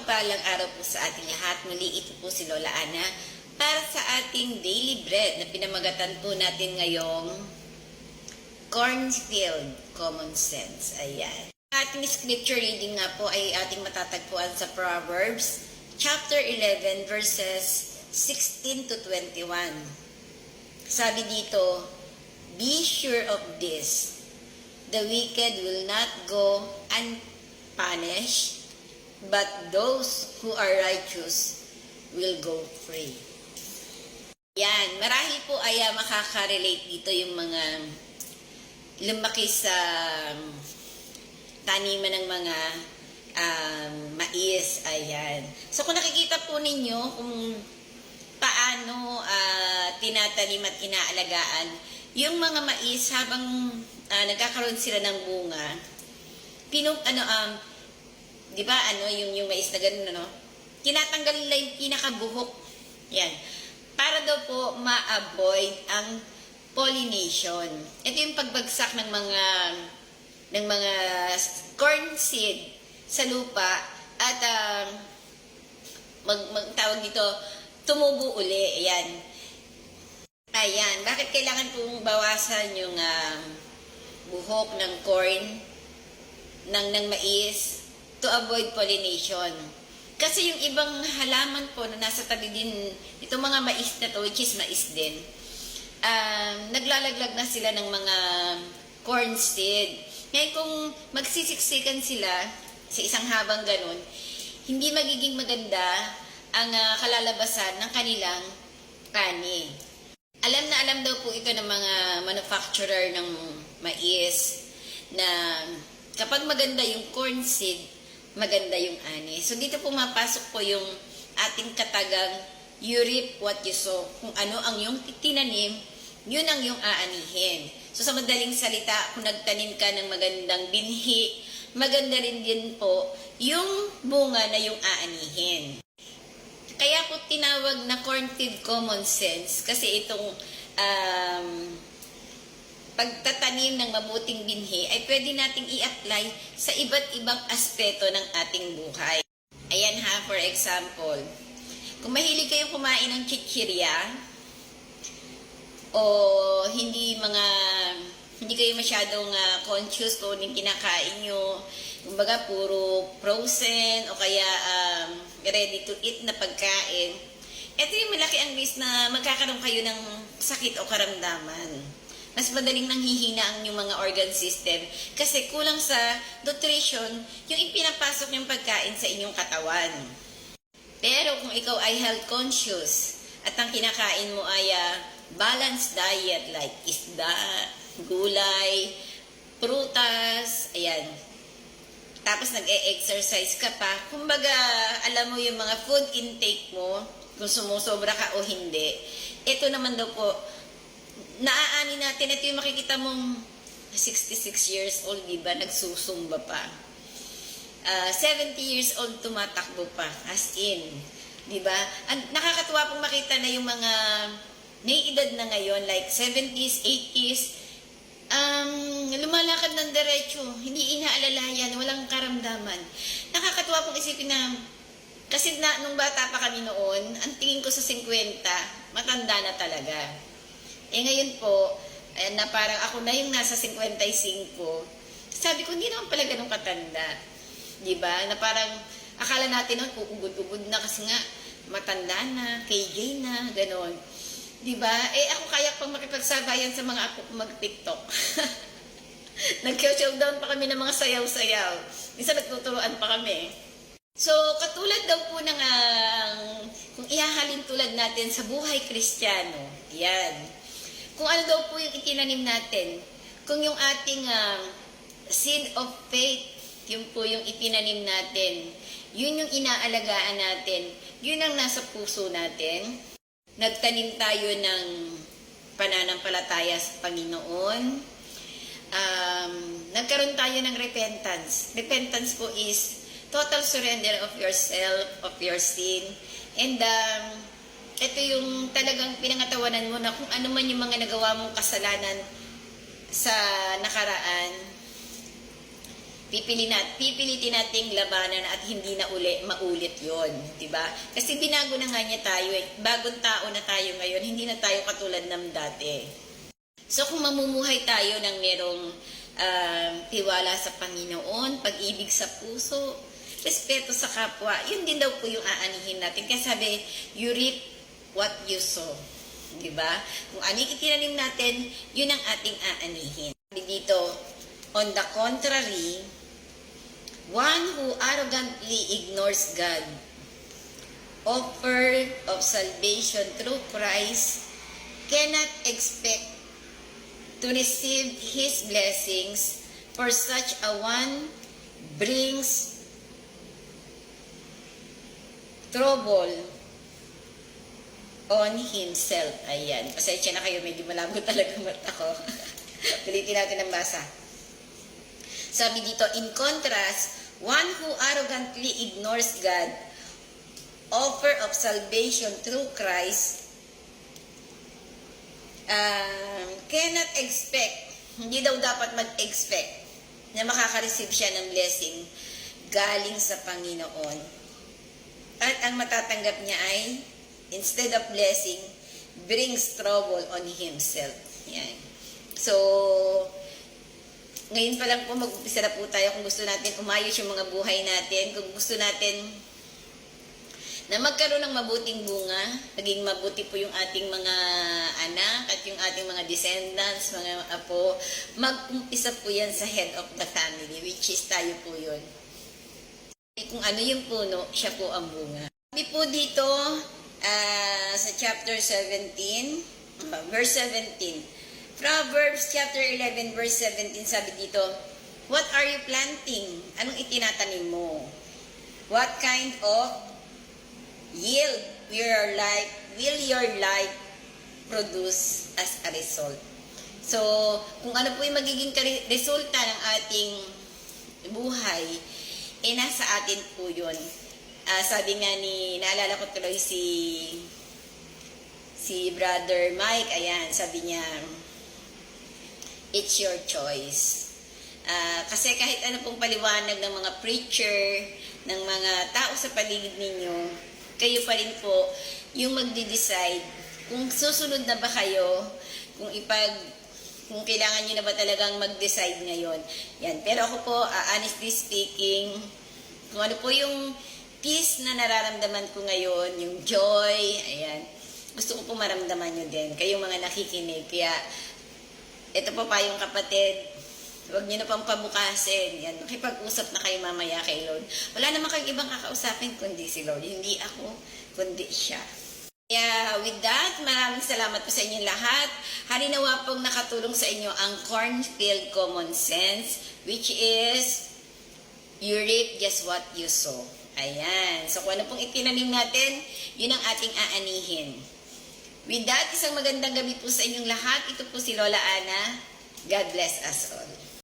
mapagpalang araw po sa ating lahat. Muli ito po si Lola Ana para sa ating daily bread na pinamagatan po natin ngayong Cornfield Common Sense. Ayan. Ating scripture reading nga po ay ating matatagpuan sa Proverbs chapter 11 verses 16 to 21. Sabi dito, "Be sure of this, the wicked will not go unpunished, but those who are righteous will go free." Yan, marahil po ay makaka-relate dito yung mga lumaki sa taniman ng mga mais. Ayan. So kung nakikita po ninyo kung paano tinatanim at inaalagaan yung mga mais habang nagkakaroon sila ng bunga, di ba, yung mais na ganun, tinatanggal nila yung pinakabuhok. Yan. Para daw po ma-avoid ang pollination. Ito yung pagbagsak ng mga corn seed sa lupa at tawag dito, tumubo uli. Ayan. Ayan. Bakit kailangan pong bawasan yung buhok ng corn, ng mais, to avoid pollination? Kasi yung ibang halaman po na nasa tabi din, itong mga mais na to, which is mais din, naglalaglag na sila ng mga corn seed. Ngayon kung magsisiksikan sila sa isang habang ganun, hindi magiging maganda ang kalalabasan ng kanilang ani. Alam na alam daw po ito ng mga manufacturer ng mais na kapag maganda yung corn seed, maganda yung ani. So dito pumapasok po yung ating katagang you reap what you sow. Kung ano ang yung tinanim, yun ang yung aanihin. So sa madaling salita, kung nagtanim ka ng magandang binhi, maganda rin din po yung bunga na yung aanihin. Kaya po tinawag na Cornfield Common Sense kasi itong pagtatanim ng mabuting binhi ay pwede nating i-apply sa iba't ibang aspeto ng ating buhay. Ayan ha, for example, kung mahilig kayong kumain ng chichirya o hindi kayo masyadong conscious kung yung kinakain nyo, kumbaga puro frozen o kaya ready to eat na pagkain, ito yung malaki ang risk na magkakaroon kayo ng sakit o karamdaman. Mas madaling nanghihina ang yung mga organ system kasi kulang sa nutrition yung ipinapasok yung pagkain sa inyong katawan. Pero kung ikaw ay health conscious at ang kinakain mo ay balanced diet like isda, gulay, prutas, ayan. Tapos nag-e-exercise ka pa. Kumbaga, alam mo yung mga food intake mo, kung sumusobra ka o hindi. Ito naman daw po, naaani natin, ito yung makikita mong 66 years old, diba? Nagsusumba pa. 70 years old, tumatakbo pa. As in, diba? Nakakatuwa pong makita na yung mga may edad na ngayon, like 70s, 80s, lumalakad ng diretso, hindi inaalalayan, walang karamdaman. Nakakatuwa pong isipin na, kasi nung bata pa kami noon, ang tingin ko sa 50, matanda na talaga. Ngayon po, na parang ako na yung nasa 55, sabi ko, hindi naman pala ganun katanda. Diba? Na parang, akala natin noon, uugod-ugod na kasi nga, matanda na, KJ na, ganun. Diba? Ako kaya pang makipagsabayan sa mga ako mag-TikTok. Nag-showdown pa kami ng mga sayaw-sayaw. Minsan nagtuturoan pa kami. So, katulad daw po ng, kung ihahalin tulad natin sa buhay Kristiyano, yan. Kung ano daw po yung itinanim natin, kung yung ating seed of faith, yun po yung itinanim natin, yun yung inaalagaan natin, yun ang nasa puso natin. Nagtanim tayo ng pananampalataya sa Panginoon. Nagkaroon tayo ng repentance. Repentance po is total surrender of yourself, of your sin. And ito yung talagang pinangatawanan mo na kung ano man yung mga nagawa mong kasalanan sa nakaraan, pipilitin nating labanan at hindi na maulit yon, di ba? Kasi binago na nga niya tayo eh. Bagong tao na tayo ngayon, hindi na tayo katulad ng dati. So kung mamumuhay tayo ng merong tiwala sa Panginoon, pag-ibig sa puso, respeto sa kapwa, yun din daw po yung aanihin natin. Kaya sabi, you reap what you sow. Diba? Kung ano yung itinanim natin, yun ang ating aanihin. Dito, on the contrary, one who arrogantly ignores God, offer of salvation through Christ, cannot expect to receive His blessings, for such a one brings trouble on himself. Ayan. Pasensya na kayo, medyo malabo talaga mata ko. Ulitin natin ang basa. Sabi dito, in contrast, one who arrogantly ignores God, offer of salvation through Christ, cannot expect, hindi daw dapat mag-expect na makaka-receive siya ng blessing galing sa Panginoon. At ang matatanggap niya ay, instead of blessing, brings trouble on himself. Yan. So, ngayon pa lang po mag-umpisa na po tayo kung gusto natin umayos yung mga buhay natin, kung gusto natin na magkaroon ng mabuting bunga, naging mabuti po yung ating mga anak at yung ating mga descendants, mga apo, mag-umpisa po yan sa head of the family, which is tayo po yun. Kung ano yung puno, siya po ang bunga. Sabi po dito, sa chapter 17, verse 17. Proverbs chapter 11, verse 17, sabi dito, what are you planting? Anong itinatanim mo? What kind of yield will your life produce as a result? So, kung ano po yung magiging resulta ng ating buhay, nasa atin po yun. Sabi nga naalala ko tuloy si Brother Mike, ayan, sabi niya, it's your choice. Kasi kahit ano pong paliwanag ng mga preacher, ng mga tao sa paligid ninyo, kayo pa rin po yung magde-decide kung susunod na ba kayo, kung kailangan nyo na ba talagang mag-decide ngayon. Yan. Pero ako po, honestly speaking, kung ano po yung peace na nararamdaman ko ngayon, yung joy, ayan, gusto ko po maramdaman nyo din, kayong mga nakikinig. Kaya, ito po pa yung kapatid, huwag nyo na pang pabukasin. Yan, makipag-usap na kayo mamaya kay Lord. Wala naman kayong ibang kakausapin kundi si Lord. Hindi ako, kundi siya. Kaya, with that, maraming salamat po sa inyong lahat. Harinawa pong nakatulong sa inyo ang Cornfield Common Sense, which is, you reap just what you sow. Ayan. So, kung ano pong itinanim natin, yun ang ating aanihin. With that, isang magandang gabi po sa inyong lahat. Ito po si Lola Ana. God bless us all.